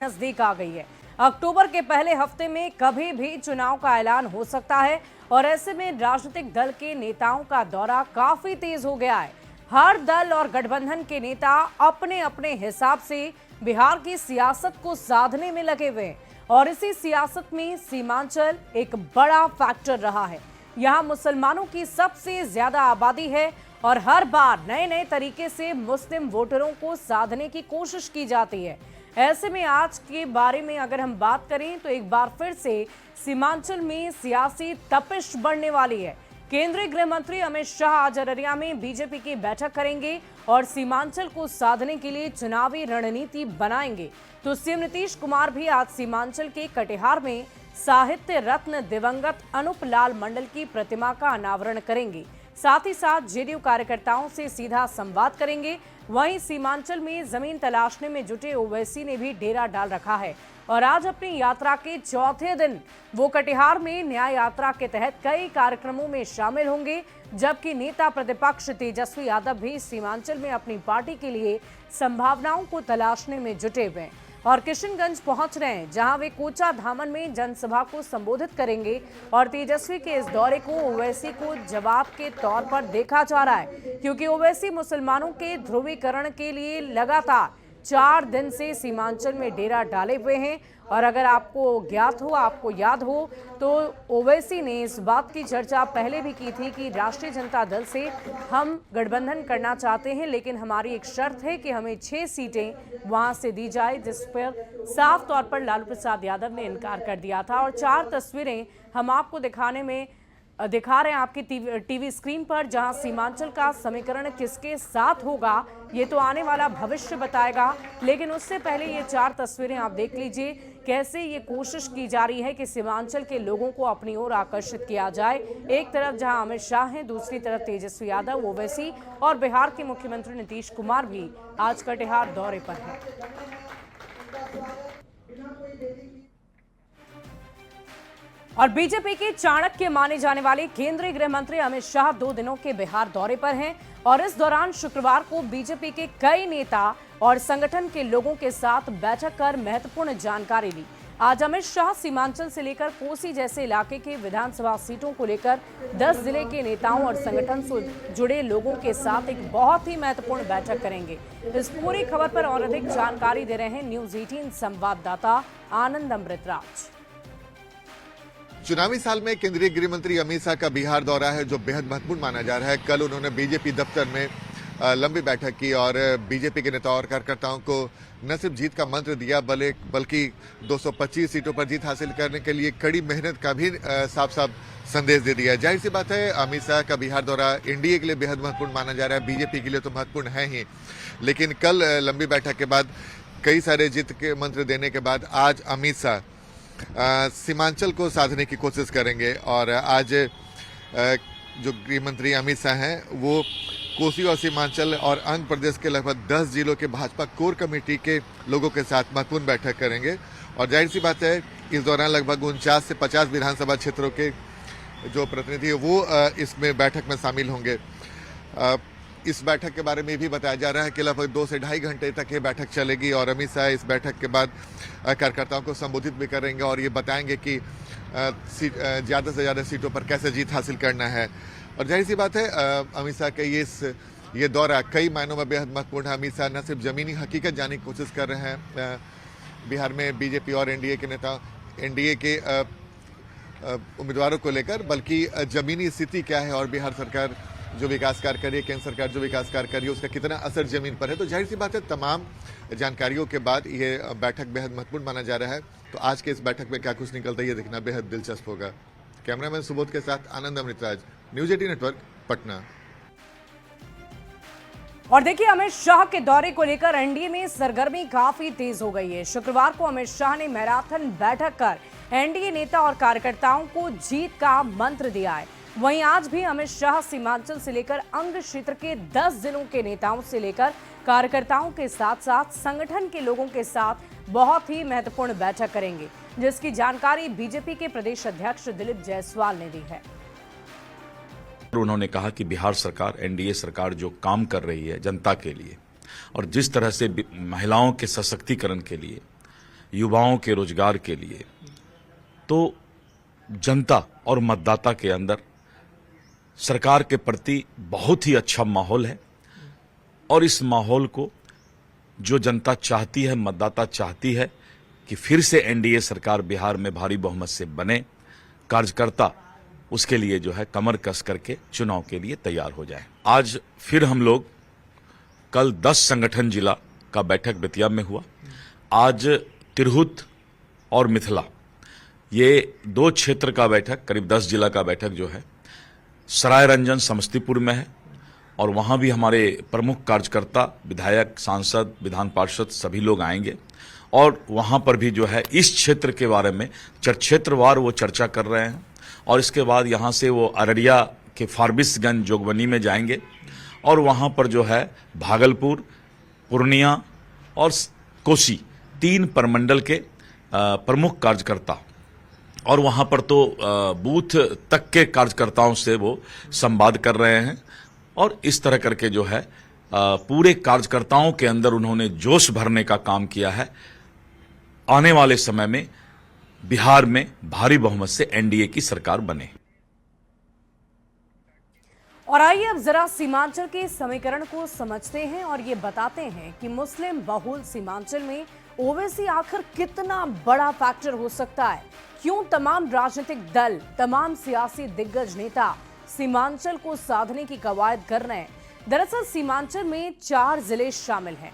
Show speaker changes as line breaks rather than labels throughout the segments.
नजदीक आ गई है। अक्टूबर के पहले हफ्ते में कभी भी चुनाव का ऐलान हो सकता है और ऐसे में राजनीतिक दल के नेताओं का दौरा काफी तेज हो गया है। हर दल और गठबंधन के नेता अपने अपने हिसाब से बिहार की सियासत को साधने में लगे हुए हैं और इसी सियासत में सीमांचल एक बड़ा फैक्टर रहा है। यहाँ मुसलमानों की सबसे ज्यादा आबादी है और हर बार नए नए तरीके से मुस्लिम वोटरों को साधने की कोशिश की जाती है। ऐसे में आज के बारे में अगर हम बात करें तो एक बार फिर से सीमांचल में सियासी तपिश बढ़ने वाली है। केंद्रीय गृह मंत्री अमित शाह आज अररिया में बीजेपी की बैठक करेंगे और सीमांचल को साधने के लिए चुनावी रणनीति बनाएंगे। तो सीएम नीतीश कुमार भी आज सीमांचल के कटिहार में साहित्य रत्न दिवंगत अनूप लाल मंडल की प्रतिमा का अनावरण करेंगे। साथ ही साथ जेडीयू कार्यकर्ताओं से सीधा संवाद करेंगे। वहीं सीमांचल में जमीन तलाशने में जुटे ओवैसी ने भी डेरा डाल रखा है और आज अपनी यात्रा के चौथे दिन वो कटिहार में न्याय यात्रा के तहत कई कार्यक्रमों में शामिल होंगे, जबकि नेता प्रतिपक्ष तेजस्वी यादव भी सीमांचल में अपनी पार्टी के लिए संभावनाओं को तलाशने में जुटे हुए हैं और किशनगंज पहुंच रहे हैं, जहां वे कोचा धामन में जनसभा को संबोधित करेंगे। और तेजस्वी के इस दौरे को ओवैसी को जवाब के तौर पर देखा जा रहा है, क्योंकि ओवैसी मुसलमानों के ध्रुवीकरण के लिए लगातार 4 दिन से सीमांचल में डेरा डाले हुए हैं। और अगर आपको ज्ञात हो, आपको याद हो, तो ओवैसी ने इस बात की चर्चा पहले भी की थी कि राष्ट्रीय जनता दल से हम गठबंधन करना चाहते हैं, लेकिन हमारी एक शर्त है कि हमें 6 सीटें वहां से दी जाए, जिस पर साफ तौर पर लालू प्रसाद यादव ने इनकार कर दिया था। और 4 तस्वीरें हम आपको दिखा रहे हैं आपकी टीवी स्क्रीन पर, जहां सीमांचल का समीकरण किसके साथ होगा ये तो आने वाला भविष्य बताएगा। लेकिन उससे पहले ये 4 तस्वीरें आप देख लीजिए, कैसे ये कोशिश की जा रही है कि सीमांचल के लोगों को अपनी ओर आकर्षित किया जाए। एक तरफ जहां अमित शाह हैं, दूसरी तरफ तेजस्वी यादव, ओवैसी और बिहार के मुख्यमंत्री नीतीश कुमार भी आज कटिहार दौरे पर हैं। और बीजेपी के चाणक्य माने जाने वाले केंद्रीय गृह मंत्री अमित शाह 2 दिनों के बिहार दौरे पर हैं और इस दौरान शुक्रवार को बीजेपी के कई नेता और संगठन के लोगों के साथ बैठक कर महत्वपूर्ण जानकारी ली। आज अमित शाह सीमांचल से लेकर कोसी जैसे इलाके के विधानसभा सीटों को लेकर 10 जिले के नेताओं और संगठन से जुड़े लोगों के साथ एक बहुत ही महत्वपूर्ण बैठक करेंगे। इस पूरी खबर पर और अधिक जानकारी दे रहे हैं न्यूज 18 संवाददाता आनंद अमृतराज।
चुनावी साल में केंद्रीय गृह मंत्री अमित शाह का बिहार दौरा है, जो बेहद महत्वपूर्ण माना जा रहा है। कल उन्होंने बीजेपी दफ्तर में लंबी बैठक की और बीजेपी के नेताओं और कार्यकर्ताओं को न सिर्फ जीत का मंत्र दिया, बल्कि 225 सीटों पर जीत हासिल करने के लिए कड़ी मेहनत का भी साफ साफ संदेश दे दिया। जाहिर सी बात है, अमित शाह का बिहार दौरा एनडीए के लिए बेहद महत्वपूर्ण माना जा रहा है, बीजेपी के लिए तो महत्वपूर्ण है ही, लेकिन कल लंबी बैठक के बाद कई सारे जीत के मंत्र देने के बाद आज अमित शाह सीमांचल को साधने की कोशिश करेंगे। और आज जो गृह मंत्री अमित शाह हैं वो कोसी और सीमांचल और आंध्र प्रदेश के लगभग 10 जिलों के भाजपा कोर कमेटी के लोगों के साथ महत्वपूर्ण बैठक करेंगे। और जाहिर सी बात है, इस दौरान लगभग 49 से 50 विधानसभा क्षेत्रों के जो प्रतिनिधि है वो इसमें बैठक में शामिल होंगे। इस बैठक के बारे में भी बताया जा रहा है कि लगभग 2 से ढाई घंटे तक ये बैठक चलेगी और अमित शाह इस बैठक के बाद कार्यकर्ताओं को संबोधित भी करेंगे और ये बताएंगे कि ज़्यादा से ज़्यादा सीटों पर कैसे जीत हासिल करना है। और जाहिर सी बात है, अमित शाह का ये दौरा कई मायनों में बेहद महत्वपूर्ण है। अमित शाह न सिर्फ ज़मीनी हकीकत जानने की कोशिश कर रहे हैं बिहार में बीजेपी और एनडीए के नेता, एनडीए के उम्मीदवारों को लेकर, बल्कि ज़मीनी स्थिति क्या है और बिहार सरकार जो विकास कार्य कर रही है, केंद्र सरकार जो विकास कार्य कर रही है, उसका कितना असर जमीन पर है। तो जाहिर सी बात है, तमाम जानकारियों के बाद ये बैठक बेहद महत्वपूर्ण माना जा रहा है। तो आज के इस बैठक में क्या कुछ निकलता है ये देखना बेहद दिलचस्प होगा। कैमरामैन सुबोध के साथ आनंद अमृतराज, न्यूज 18 नेटवर्क, पटना।
और देखिए, अमित शाह के दौरे को लेकर एनडीए में सरगर्मी काफी तेज हो गई है। शुक्रवार को अमित शाह ने मैराथन बैठक कर एनडीए नेता और कार्यकर्ताओं को जीत का मंत्र दिया है। वहीं आज भी अमित शाह सीमांचल से लेकर अंग क्षेत्र के 10 जिलों के नेताओं से लेकर कार्यकर्ताओं के साथ साथ संगठन के लोगों के साथ बहुत ही महत्वपूर्ण बैठक करेंगे, जिसकी जानकारी बीजेपी के प्रदेश अध्यक्ष दिलीप जायसवाल ने दी है।
उन्होंने कहा कि बिहार सरकार, एनडीए सरकार जो काम कर रही है जनता के लिए और जिस तरह से महिलाओं के सशक्तिकरण के लिए युवाओं के रोजगार के लिए, तो जनता और मतदाता के अंदर सरकार के प्रति बहुत ही अच्छा माहौल है। और इस माहौल को जो जनता चाहती है, मतदाता चाहती है कि फिर से एनडीए सरकार बिहार में भारी बहुमत से बने, कार्यकर्ता उसके लिए जो है कमर कस करके चुनाव के लिए तैयार हो जाए। आज फिर हम लोग, कल 10 संगठन जिला का बैठक बेतिया में हुआ, आज तिरहुत और मिथिला, ये 2 क्षेत्र का बैठक, करीब 10 जिला का बैठक जो है सरायरंजन समस्तीपुर में है। और वहां भी हमारे प्रमुख कार्यकर्ता, विधायक, सांसद, विधान पार्षद सभी लोग आएंगे और वहां पर भी जो है इस क्षेत्र के बारे में क्षेत्रवार वो चर्चा कर रहे हैं। और इसके बाद यहां से वो अररिया के फारबिसगंज जोगबनी में जाएंगे और वहां पर जो है भागलपुर, पूर्णिया और कोसी 3 प्रमंडल के प्रमुख कार्यकर्ता, और वहां पर तो बूथ तक के कार्यकर्ताओं से वो संवाद कर रहे हैं। और इस तरह करके जो है पूरे कार्यकर्ताओं के अंदर उन्होंने जोश भरने का काम किया है। आने वाले समय में बिहार में भारी बहुमत से एनडीए की सरकार बने।
और आइए अब जरा सीमांचल के समीकरण को समझते हैं और ये बताते हैं कि मुस्लिम बहुल सीमांचल में ओवैसी आखिर कितना बड़ा फैक्टर हो सकता है। क्यों तमाम राजनीतिक दल, तमाम सियासी दिग्गज नेता सीमांचल को साधने की कवायद कर रहे हैं। दरअसल सीमांचल में 4 जिले शामिल हैं,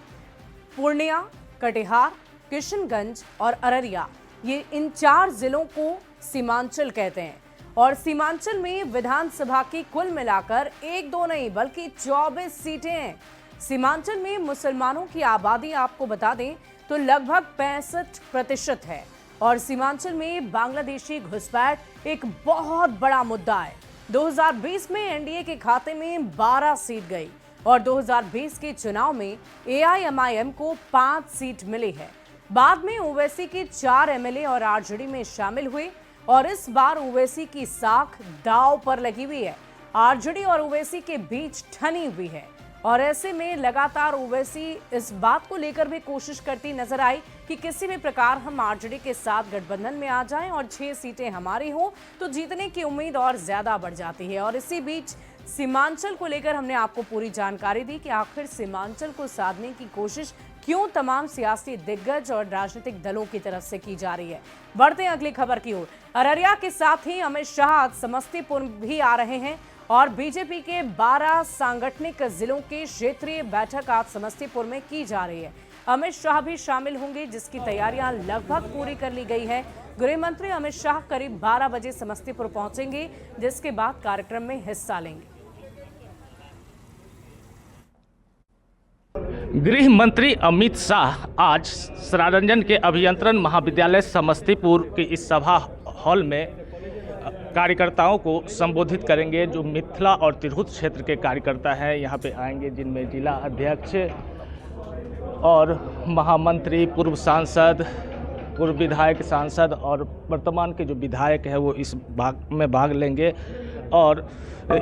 पूर्णिया, कटिहार, किशनगंज और अररिया। ये इन 4 जिलों को सीमांचल कहते हैं। और सीमांचल में विधानसभा की कुल मिलाकर 1-2 नहीं बल्कि 24 सीटें हैं। सीमांचल में मुसलमानों की आबादी आपको बता दें तो लगभग 65% है। और सीमांचल में बांग्लादेशी घुसपैठ एक बहुत बड़ा मुद्दा है। 2020 में एनडीए के खाते में 12 सीट गई और 2020 के चुनाव में एआईएमआईएम को 5 सीट मिली है। बाद में ओवैसी के 4 एमएलए और आरजेडी में शामिल हुए और इस बार ओवैसी की साख दांव पर लगी हुई है। आरजेडी और ओवैसी के बीच ठनी हुई है और ऐसे में लगातार ओवैसी इस बात को लेकर भी कोशिश करती नजर आई कि किसी भी प्रकार हम आरजेडी के साथ गठबंधन में आ जाएं और 6 सीटें हमारी हो तो जीतने की उम्मीद और ज्यादा बढ़ जाती है। और इसी बीच सीमांचल को लेकर हमने आपको पूरी जानकारी दी कि आखिर सीमांचल को साधने की कोशिश क्यों तमाम सियासी दिग्गज और राजनीतिक दलों की तरफ से की जा रही है। बढ़ते हैं अगली खबर की ओर। अररिया के साथ ही अमित शाह आज समस्तीपुर भी आ रहे हैं और बीजेपी के 12 सांगठनिक जिलों की क्षेत्रीय बैठक आज समस्तीपुर में की जा रही है। अमित शाह भी शामिल होंगे, जिसकी तैयारियां लगभग पूरी कर ली गई है। गृह मंत्री अमित शाह करीब 12 बजे समस्तीपुर पहुंचेंगे, जिसके बाद कार्यक्रम में हिस्सा लेंगे।
गृह मंत्री अमित शाह आज सरायरंजन के अभियंत्रण महाविद्यालय समस्तीपुर के इस सभा हॉल में कार्यकर्ताओं को संबोधित करेंगे। जो मिथिला और तिरहुत क्षेत्र के कार्यकर्ता हैं यहाँ पे आएंगे, जिनमें जिला अध्यक्ष और महामंत्री, पूर्व सांसद, पूर्व विधायक, सांसद और वर्तमान के जो विधायक हैं वो इस भाग में भाग लेंगे। और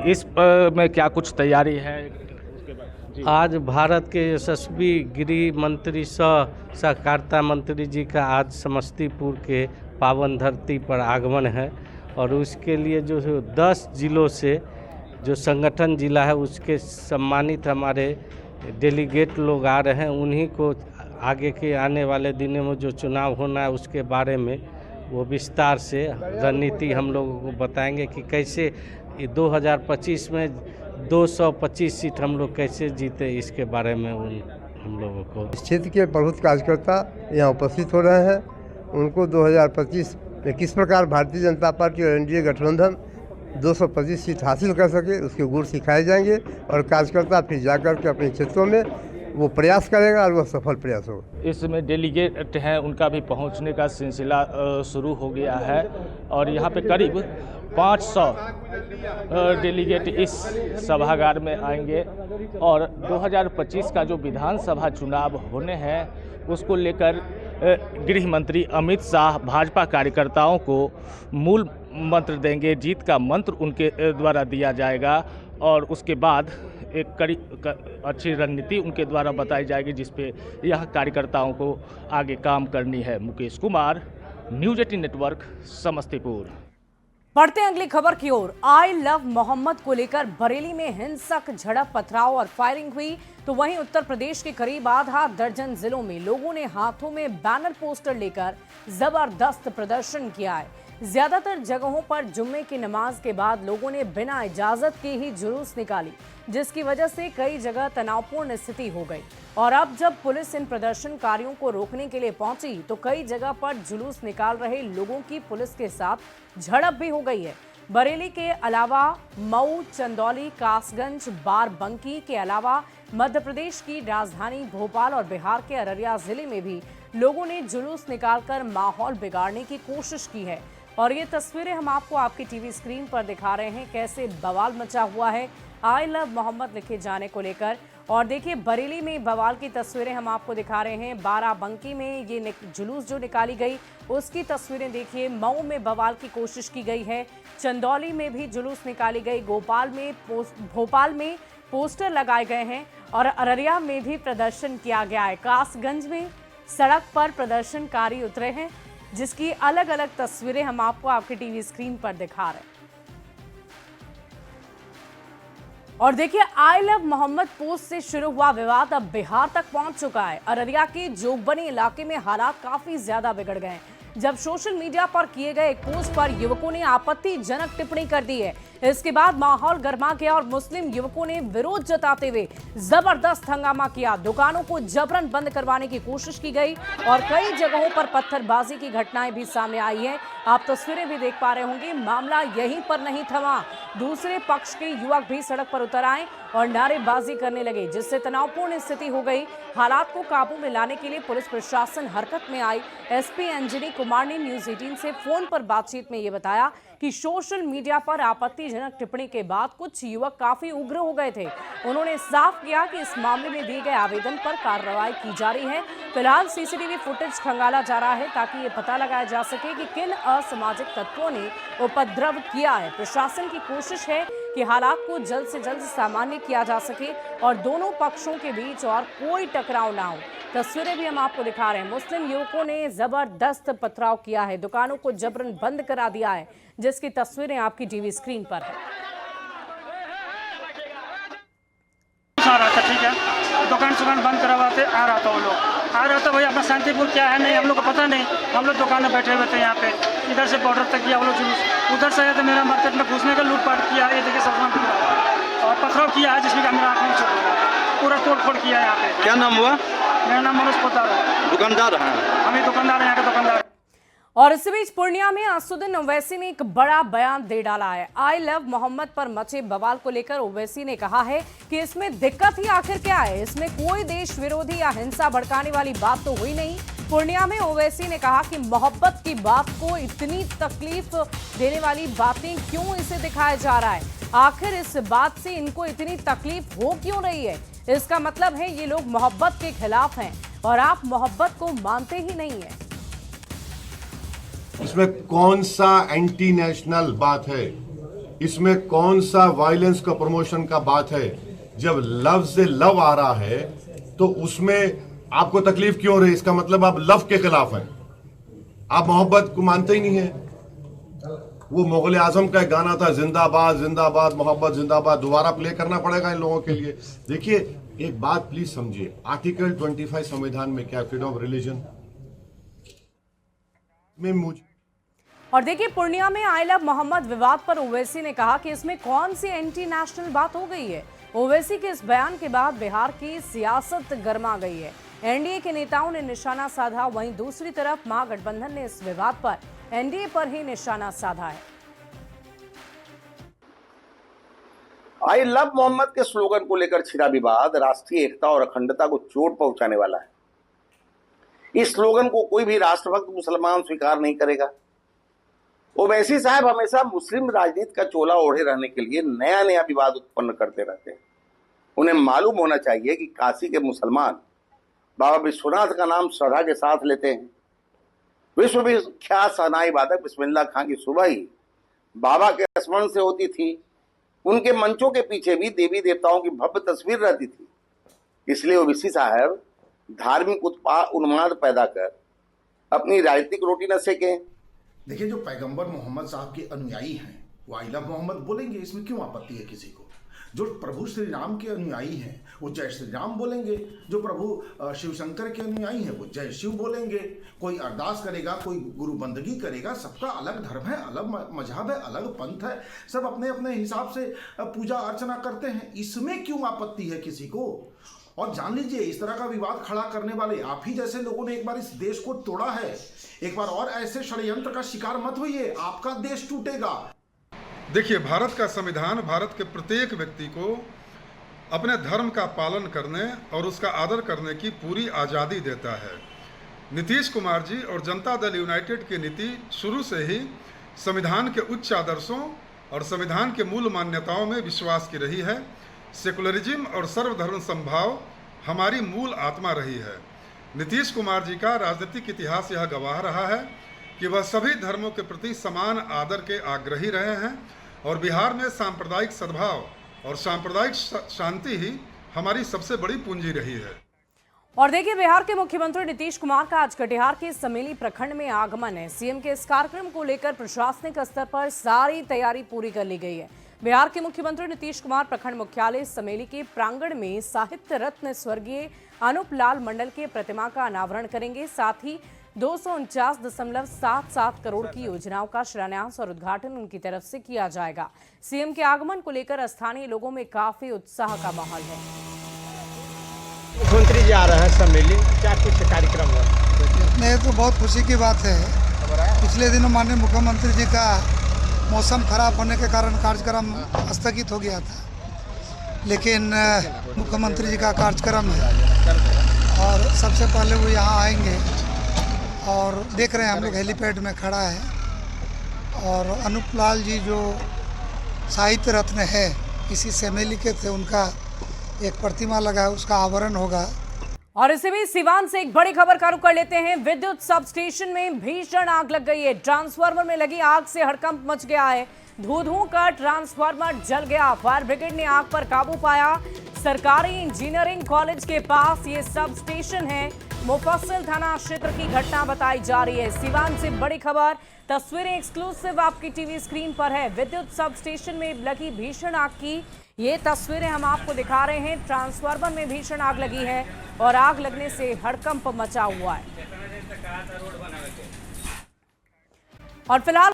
इस में क्या कुछ तैयारी है उसके बाद
आज भारत के यशस्वी गृह मंत्री सहकारिता मंत्री जी का आज समस्तीपुर के पावन धरती पर आगमन है और उसके लिए जो 10 जिलों से जो संगठन जिला है उसके सम्मानित हमारे डेलीगेट लोग आ रहे हैं। उन्हीं को आगे के आने वाले दिनों में जो चुनाव होना है उसके बारे में वो विस्तार से रणनीति हम लोगों को बताएंगे कि कैसे 2025 में 225 सीट हम लोग कैसे जीते, इसके बारे में हम लोगों को।
क्षेत्र के प्रमुख कार्यकर्ता यहाँ उपस्थित हो रहे हैं। उनको 2025 में किस प्रकार भारतीय जनता पार्टी और एनडीए गठबंधन 225 सीट हासिल कर सके उसके गुर सिखाए जाएंगे और कार्यकर्ता फिर जाकर के अपने क्षेत्रों में वो प्रयास करेगा और वह सफल प्रयास होगा।
इसमें डेलीगेट हैं, उनका भी पहुंचने का सिलसिला शुरू हो गया है और यहाँ पे करीब 500 डेलीगेट इस सभागार में आएंगे। और 2025 का जो विधानसभा चुनाव होने हैं उसको लेकर गृह मंत्री अमित शाह भाजपा कार्यकर्ताओं को मूल मंत्र देंगे। जीत का मंत्र उनके द्वारा दिया जाएगा और उसके बाद एक अच्छी रणनीति उनके द्वारा बताई जाएगी, जिसपे यह कार्यकर्ताओं को आगे काम करनी है। Mukesh Kumar, news 18 network, Samastipur.
बढ़ते हैं अगली खबर की ओर। आई लव मोहम्मद को लेकर बरेली में हिंसक झड़प, पथराव और फायरिंग हुई, तो वहीं उत्तर प्रदेश के करीब आधा दर्जन जिलों में लोगों ने हाथों में बैनर पोस्टर लेकर जबरदस्त प्रदर्शन किया है। ज्यादातर जगहों पर जुम्मे की नमाज के बाद लोगों ने बिना इजाजत के ही जुलूस निकाली, जिसकी वजह से कई जगह तनावपूर्ण स्थिति हो गई। और अब जब पुलिस इन प्रदर्शनकारियों को रोकने के लिए पहुंची तो कई जगह पर जुलूस निकाल रहे लोगों की पुलिस के साथ झड़प भी हो गई है। बरेली के अलावा मऊ, चंदौली, कासगंज, बाराबंकी के अलावा मध्य प्रदेश की राजधानी भोपाल और बिहार के अररिया जिले में भी लोगों ने जुलूस निकालकर माहौल बिगाड़ने की कोशिश की है। और ये तस्वीरें हम आपको आपकी टीवी स्क्रीन पर दिखा रहे हैं, कैसे बवाल मचा हुआ है आई लव मोहम्मद लिखे जाने को लेकर। और देखिए, बरेली में बवाल की तस्वीरें हम आपको दिखा रहे हैं, बाराबंकी में ये जुलूस जो निकाली गई उसकी तस्वीरें देखिए, मऊ में बवाल की कोशिश की गई है, चंदौली में भी जुलूस निकाली गई, भोपाल में पोस्टर लगाए गए हैं और अररिया में भी प्रदर्शन किया गया है। कासगंज में सड़क पर प्रदर्शनकारी उतरे हैं, जिसकी अलग अलग तस्वीरें हम आपको आपकी टीवी स्क्रीन पर दिखा रहे हैं। और देखिए, आई लव मोहम्मद पोस्ट से शुरू हुआ विवाद अब बिहार तक पहुंच चुका है। अररिया के जोगबनी इलाके में हालात काफी ज्यादा बिगड़ गए हैं, जब सोशल मीडिया पर किए गए एक पोस्ट पर युवकों ने आपत्तिजनक टिप्पणी कर दी है। इसके बाद माहौल गर्मा गया और मुस्लिम युवकों ने विरोध जताते हुए जबरदस्त हंगामा किया। दुकानों को जबरन बंद करवाने की कोशिश की गई और कई जगहों पर पत्थरबाजी की घटनाएं भी सामने आई है। आप तस्वीरें भी देख पा रहे होंगे। मामला यहीं पर नहीं थमा, दूसरे पक्ष के युवक भी सड़क पर उतर आए और नारेबाजी करने लगे, जिससे तनावपूर्ण स्थिति हो गई। हालात को काबू में लाने के लिए पुलिस प्रशासन हरकत में आई। एसपी अंजनी कुमार ने न्यूज़ 18 से फोन पर बातचीत में ये बताया कि सोशल मीडिया पर आपत्तिजनक टिप्पणी के बाद कुछ युवक काफी उग्र हो गए थे। उन्होंने साफ किया कि इस मामले में दिए गए आवेदन पर कार्रवाई की जा रही है। फिलहाल सीसीटीवी फुटेज खंगाला जा रहा है ताकि ये पता लगाया जा सके कि किन असामाजिक तत्वों ने उपद्रव किया है। प्रशासन की कोशिश है कि हालात को जल्द से जल्द सामान्य किया जा सके और दोनों पक्षों के बीच और कोई टकराव ना हो। तस्वीरें भी हम आपको दिखा रहे हैं। मुस्लिम युवकों ने जबरदस्त पथराव किया है, दुकानों को जबरन बंद करा दिया है, जिसकी तस्वीरें आपकी टीवी स्क्रीन पर है।
ठीक है, दुकान बंद करवाते आ रहा था, वो लोग आ रहा था। भाई अपना शांतिपुर क्या है नहीं हम लोग को पता नहीं। हम लोग दुकान में बैठे हुए थे यहाँ पे, इधर से बॉर्डर तक किया वो लोग जुलूस, उधर से आया तो मेरा मार्केट में घुसने का लूटपाट किया। ये देखिए सामान और पथराव किया है, जिसमें मेरा आँख में चोट हुआ, पूरा तोड़-फोड़ किया है यहाँ पे।
क्या नाम हुआ?
मेरा नाम मनोज पोद्दार है।
दुकानदार हैं?
हम ही दुकानदार हैं, यहाँ के दुकानदार।
और इसी बीच पूर्णिया में असदुद्दीन ओवैसी ने एक बड़ा बयान दे डाला है। आई लव मोहम्मद पर मचे बवाल को लेकर ओवैसी ने कहा है कि इसमें दिक्कत ही आखिर क्या है, इसमें कोई देश विरोधी या हिंसा भड़काने वाली बात तो हुई नहीं। पूर्णिया में ओवैसी ने कहा कि मोहब्बत की बात को इतनी तकलीफ देने वाली बातें क्यों इसे दिखाया जा रहा है, आखिर इस बात से इनको इतनी तकलीफ हो क्यों रही है। इसका मतलब है ये लोग मोहब्बत के खिलाफ हैं और आप मोहब्बत को मानते ही नहीं है।
इसमें कौन सा एंटी नेशनल बात है, इसमें कौन सा वायलेंस का प्रमोशन का बात है। जब लफ्ज लव आ रहा है तो उसमें आपको तकलीफ क्यों रही, इसका मतलब आप लव के खिलाफ हैं, आप मोहब्बत को मानते ही नहीं है। वो मुगल आजम का एक गाना था, जिंदाबाद जिंदाबाद मोहब्बत जिंदाबाद, दोबारा प्ले करना पड़ेगा इन लोगों के लिए। देखिए एक बात प्लीज समझिए, आर्टिकल 25 संविधान में क्या फ्रीडम ऑफ रिलीजन में मुझे।
और देखिए, पूर्णिया में आई लव मोहम्मद विवाद पर ओवैसी ने कहा कि इसमें कौन सी एंटी नेशनल बात हो गई है। ओवैसी के इस बयान के बाद बिहार की सियासत गर्मा गई है। एनडीए के नेताओं ने निशाना साधा, वहीं दूसरी तरफ महागठबंधन ने इस विवाद पर एनडीए पर ही निशाना साधा है।
आई लव मोहम्मद के स्लोगन को लेकर छिड़ा विवाद राष्ट्रीय एकता और अखंडता को चोट पहुंचाने वाला है। इस स्लोगन को कोई भी राष्ट्रभक्त मुसलमान स्वीकार नहीं करेगा। ओवैसी साहब हमेशा मुस्लिम राजनीति का चोला ओढ़े रहने के लिए नया नया विवाद उत्पन्न करते रहते हैं। उन्हें मालूम होना चाहिए कि काशी के मुसलमान बाबा विश्वनाथ का नाम श्रद्धा के साथ लेते हैं। विश्व विख्यात शहनाई वादक बिस्मिल्लाह खां की सुबह ही बाबा के स्मरण से होती थी। उनके मंचों के पीछे भी देवी देवताओं की भव्य तस्वीर रहती थी। इसलिए ओवैसी साहब धार्मिक उन्माद पैदा कर अपनी राजनीतिक रोटी न सेकें।
देखिए, जो पैगंबर मोहम्मद साहब के अनुयायी हैं वो आई लव मोहम्मद बोलेंगे, इसमें क्यों आपत्ति है किसी को। जो प्रभु श्री राम के अनुयायी हैं वो जय श्री राम बोलेंगे, जो प्रभु शिव शंकर के अनुयायी हैं वो जय शिव बोलेंगे। कोई अरदास करेगा, कोई गुरु बंदगी करेगा, सबका अलग धर्म है, अलग मजहब है, अलग पंथ है, सब अपने अपने हिसाब से पूजा अर्चना करते हैं, इसमें क्यों आपत्ति है किसी को। और जान लीजिए, इस तरह का विवाद खड़ा करने वाले आप ही जैसे लोगों ने एक बार इस देश को तोड़ा है। एक बार और ऐसे षड्यंत्र का शिकार मत होइए, आपका देश टूटेगा।
देखिए, भारत का संविधान भारत के प्रत्येक व्यक्ति को अपने धर्म का पालन करने और उसका आदर करने की पूरी आज़ादी देता है। नीतीश कुमार जी और जनता दल यूनाइटेड की नीति शुरू से ही संविधान के उच्च आदर्शों और संविधान के मूल मान्यताओं में विश्वास की रही है। सेकुलरिज्म और सर्वधर्म समभाव हमारी मूल आत्मा रही है। नीतीश कुमार जी का राजनीतिक इतिहास यह गवाह रहा है कि वह सभी धर्मों के प्रति समान आदर के आग्रही रहे हैं और बिहार में सांप्रदायिक सद्भाव और सांप्रदायिक शांति ही हमारी सबसे बड़ी पूंजी रही है।
और देखिए, बिहार के मुख्यमंत्री नीतीश कुमार का आज कटिहार के समेली प्रखंड में आगमन है। सीएम के इस कार्यक्रम को लेकर प्रशासनिक स्तर पर सारी तैयारी पूरी कर ली गई है। बिहार के मुख्यमंत्री नीतीश कुमार प्रखंड मुख्यालय समेली के प्रांगण में साहित्य रत्न स्वर्गीय अनूप लाल मंडल के प्रतिमा का अनावरण करेंगे। साथ ही 249.77 करोड़ की योजनाओं का शिलान्यास और उद्घाटन उनकी तरफ से किया जाएगा। सीएम के आगमन को लेकर स्थानीय लोगों में काफी उत्साह का माहौल है।
मुख्यमंत्री जी आ रहे हैं समेली, क्या कुछ कार्यक्रम हुआ?
नहीं, तो बहुत खुशी की बात है। पिछले दिनों माननीय मुख्यमंत्री जी का मौसम खराब होने के कारण कार्यक्रम स्थगित हो गया था, लेकिन मुख्यमंत्री जी का कार्यक्रम है और सबसे पहले वो यहाँ आएंगे। और देख रहे हैं हम लोग हेलीपैड में खड़ा है और अनूप लाल जी जो साहित्य रत्न है इसी समेली के थे, उनका एक प्रतिमा लगा है, उसका आवरण होगा।
और इसी बीच सिवान से एक बड़ी खबर का रुख कर लेते हैं। विद्युत सब स्टेशन में भीषण आग लग गई है। ट्रांसफार्मर में लगी आग से हड़कंप मच गया है। धू-धू का ट्रांसफार्मर जल गया। फायर ब्रिगेड ने आग पर काबू पाया। सरकारी इंजीनियरिंग कॉलेज के पास ये सब स्टेशन है। मुफस्सिल थाना क्षेत्र की घटना बताई जा रही है। सिवान से बड़ी खबर, तस्वीरें एक्सक्लूसिव आपकी टीवी स्क्रीन पर है। विद्युत सब स्टेशन में लगी भीषण आग की ये तस्वीरें हम आपको दिखा रहे हैं। ट्रांसफार्मर में भीषण आग लगी है और आग लगने से हड़कंप मचा हुआ है। और फिलहाल